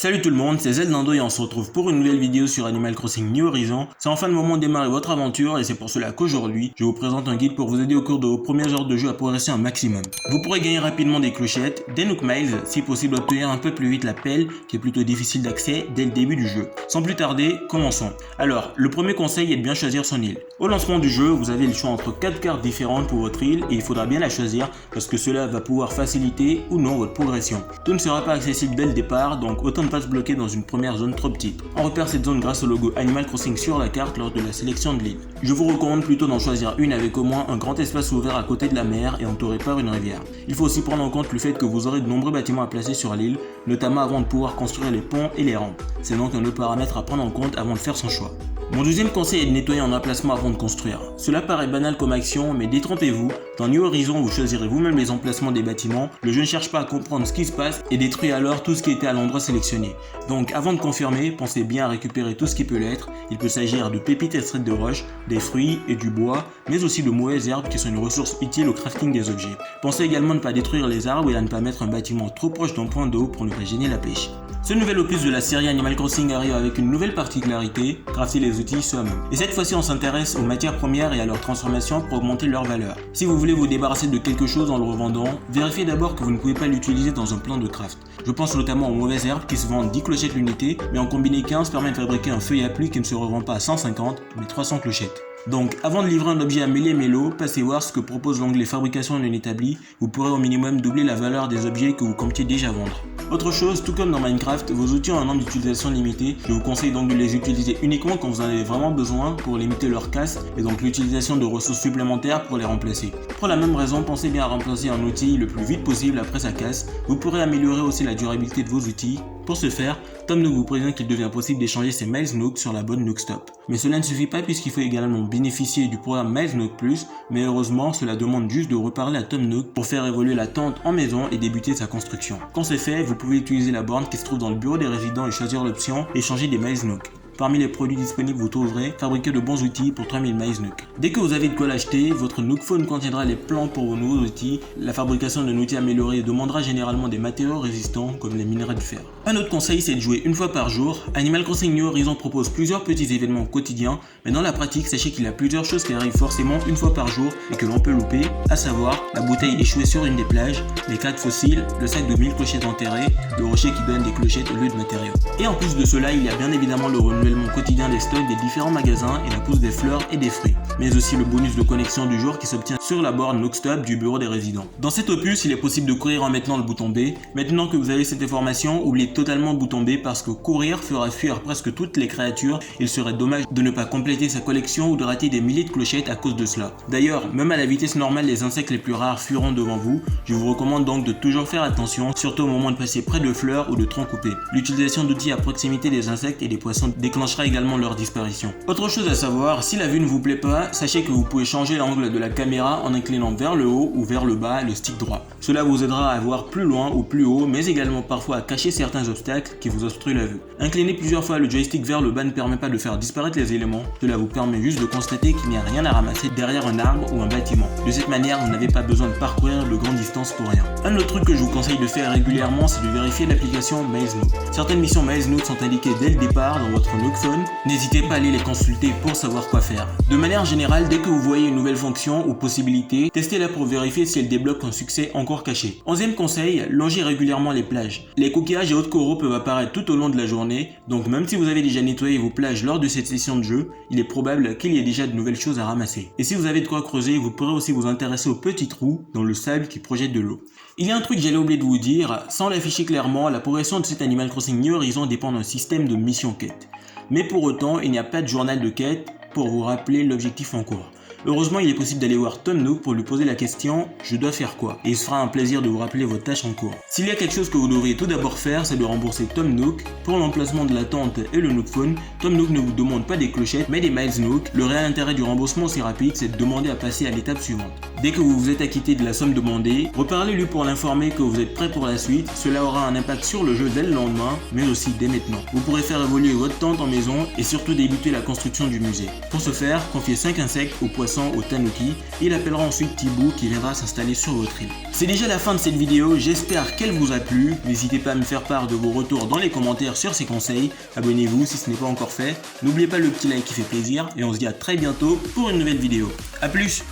Salut tout le monde, c'est Zeldando et on se retrouve pour une nouvelle vidéo sur Animal Crossing New Horizons. C'est enfin le moment de démarrer votre aventure et c'est pour cela qu'aujourd'hui, je vous présente un guide pour vous aider au cours de vos premières heures de jeu à progresser un maximum. Vous pourrez gagner rapidement des clochettes, des Nook Miles, si possible obtenir un peu plus vite la pelle qui est plutôt difficile d'accès dès le début du jeu. Sans plus tarder, commençons. Alors, le premier conseil est de bien choisir son île. Au lancement du jeu, vous avez le choix entre 4 cartes différentes pour votre île et il faudra bien la choisir parce que cela va pouvoir faciliter ou non votre progression. Tout ne sera pas accessible dès le départ, donc autant ne pas se bloquer dans une première zone trop petite. On repère cette zone grâce au logo Animal Crossing sur la carte lors de la sélection de l'île. Je vous recommande plutôt d'en choisir une avec au moins un grand espace ouvert à côté de la mer et entouré par une rivière. Il faut aussi prendre en compte le fait que vous aurez de nombreux bâtiments à placer sur l'île, notamment avant de pouvoir construire les ponts et les rampes. C'est donc un autre paramètre à prendre en compte avant de faire son choix. Mon deuxième conseil est de nettoyer en emplacement avant de construire. Cela paraît banal comme action, mais détrompez-vous, dans New Horizons vous choisirez vous-même les emplacements des bâtiments, le jeu ne cherche pas à comprendre ce qui se passe et détruit alors tout ce qui était à l'endroit sélectionné. Donc avant de confirmer, pensez bien à récupérer tout ce qui peut l'être, il peut s'agir de pépites extraites de roches, des fruits et du bois, mais aussi de mauvaises herbes qui sont une ressource utile au crafting des objets. Pensez également à ne pas détruire les arbres et à ne pas mettre un bâtiment trop proche d'un point d'eau pour ne pas gêner la pêche. Ce nouvel opus de la série Animal Crossing arrive avec une nouvelle particularité, crafter les outils soi-même. Et cette fois-ci on s'intéresse aux matières premières et à leur transformation pour augmenter leur valeur. Si vous voulez vous débarrasser de quelque chose en le revendant, vérifiez d'abord que vous ne pouvez pas l'utiliser dans un plan de craft. Je pense notamment aux mauvaises herbes qui se vendent 10 clochettes l'unité, mais en combiner 15 permet de fabriquer un feuille à pluie qui ne se revend pas à 150, mais 300 clochettes. Donc, avant de livrer un objet à Mélo, passez voir ce que propose l'onglet fabrication non établi, vous pourrez au minimum doubler la valeur des objets que vous comptiez déjà vendre. Autre chose, tout comme dans Minecraft, vos outils ont un nombre d'utilisation limité, je vous conseille donc de les utiliser uniquement quand vous en avez vraiment besoin pour limiter leur casse et donc l'utilisation de ressources supplémentaires pour les remplacer. Pour la même raison, pensez bien à remplacer un outil le plus vite possible après sa casse, vous pourrez améliorer aussi la durabilité de vos outils. Pour ce faire, Tom Nook vous prévient qu'il devient possible d'échanger ses Miles Nook sur la bonne Nook Stop. Mais cela ne suffit pas puisqu'il faut également bénéficier du programme Miles Nook Plus, mais heureusement cela demande juste de reparler à Tom Nook pour faire évoluer la tente en maison et débuter sa construction. Quand c'est fait, vous pouvez utiliser la borne qui se trouve dans le bureau des résidents et choisir l'option échanger des Miles Nook. Parmi les produits disponibles, vous trouverez fabriquer de bons outils pour 3000 Miles Nook. Dès que vous avez de quoi l'acheter, votre Nook Phone contiendra les plans pour vos nouveaux outils. La fabrication d'un outil amélioré demandera généralement des matériaux résistants comme les minerais de fer. Un autre conseil, c'est de jouer une fois par jour. Animal Crossing New Horizons propose plusieurs petits événements quotidiens, mais dans la pratique, sachez qu'il y a plusieurs choses qui arrivent forcément une fois par jour et que l'on peut louper, à savoir la bouteille échouée sur une des plages, les cracks fossiles, le sac de 1000 clochettes enterrées, le rocher qui donne des clochettes au lieu de matériaux. Et en plus de cela, il y a bien évidemment le renouvellement quotidien des stocks des différents magasins et la pousse des fleurs et des fruits, mais aussi le bonus de connexion du jour qui s'obtient sur la borne Nook Stop du bureau des résidents. Dans cet opus, il est possible de courir en maintenant le bouton B. Maintenant que vous avez cette information, oubliez totalement le bouton B parce que courir fera fuir presque toutes les créatures. Il serait dommage de ne pas compléter sa collection ou de rater des milliers de clochettes à cause de cela. D'ailleurs, même à la vitesse normale, les insectes les plus rares fuiront devant vous. Je vous recommande donc de toujours faire attention, surtout au moment de passer près de fleurs ou de troncs coupés. L'utilisation d'outils à proximité des insectes et des poissons déclenchera également leur disparition. Autre chose à savoir, si la vue ne vous plaît pas, sachez que vous pouvez changer l'angle de la caméra en inclinant vers le haut ou vers le bas le stick droit. Cela vous aidera à voir plus loin ou plus haut, mais également parfois à cacher certains obstacles qui vous obstruent la vue. Incliner plusieurs fois le joystick vers le bas ne permet pas de faire disparaître les éléments, cela vous permet juste de constater qu'il n'y a rien à ramasser derrière un arbre ou un bâtiment. De cette manière, vous n'avez pas besoin de parcourir de grandes distances pour rien. Un autre truc que je vous conseille de faire régulièrement, c'est de vérifier l'application Miles Nook. Certaines missions Miles Nook sont indiquées dès le départ dans votre Nook Phone. N'hésitez pas à aller les consulter pour savoir quoi faire. De manière générale, dès que vous voyez une nouvelle fonction ou possibilité, testez-la pour vérifier si elle débloque un succès encore caché. 11e conseil, longez régulièrement les plages. Les coquillages et autres coraux peuvent apparaître tout au long de la journée, donc même si vous avez déjà nettoyé vos plages lors de cette session de jeu, il est probable qu'il y ait déjà de nouvelles choses à ramasser. Et si vous avez de quoi creuser, vous pourrez aussi vous intéresser aux petits trous dans le sable qui projette de l'eau. Il y a un truc que j'allais oublier de vous dire, sans l'afficher clairement, la progression de cet Animal Crossing New Horizons dépend d'un système de mission-quête. Mais pour autant, il n'y a pas de journal de quête pour vous rappeler l'objectif en cours. Heureusement, il est possible d'aller voir Tom Nook pour lui poser la question « Je dois faire quoi ?» et il se fera un plaisir de vous rappeler vos tâches en cours. S'il y a quelque chose que vous devriez tout d'abord faire, c'est de rembourser Tom Nook. Pour l'emplacement de la tente et le Nook Phone, Tom Nook ne vous demande pas des clochettes mais des Miles Nook. Le réel intérêt du remboursement si rapide, c'est de demander à passer à l'étape suivante. Dès que vous vous êtes acquitté de la somme demandée, reparlez-lui pour l'informer que vous êtes prêt pour la suite. Cela aura un impact sur le jeu dès le lendemain, mais aussi dès maintenant. Vous pourrez faire évoluer votre tente en maison et surtout débuter la construction du musée. Pour ce faire, confiez 5 insectes au poisson au tanuki. Il appellera ensuite Thibaut qui viendra s'installer sur votre île. C'est déjà la fin de cette vidéo, j'espère qu'elle vous a plu. N'hésitez pas à me faire part de vos retours dans les commentaires sur ces conseils. Abonnez-vous si ce n'est pas encore fait. N'oubliez pas le petit like qui fait plaisir et on se dit à très bientôt pour une nouvelle vidéo. A plus!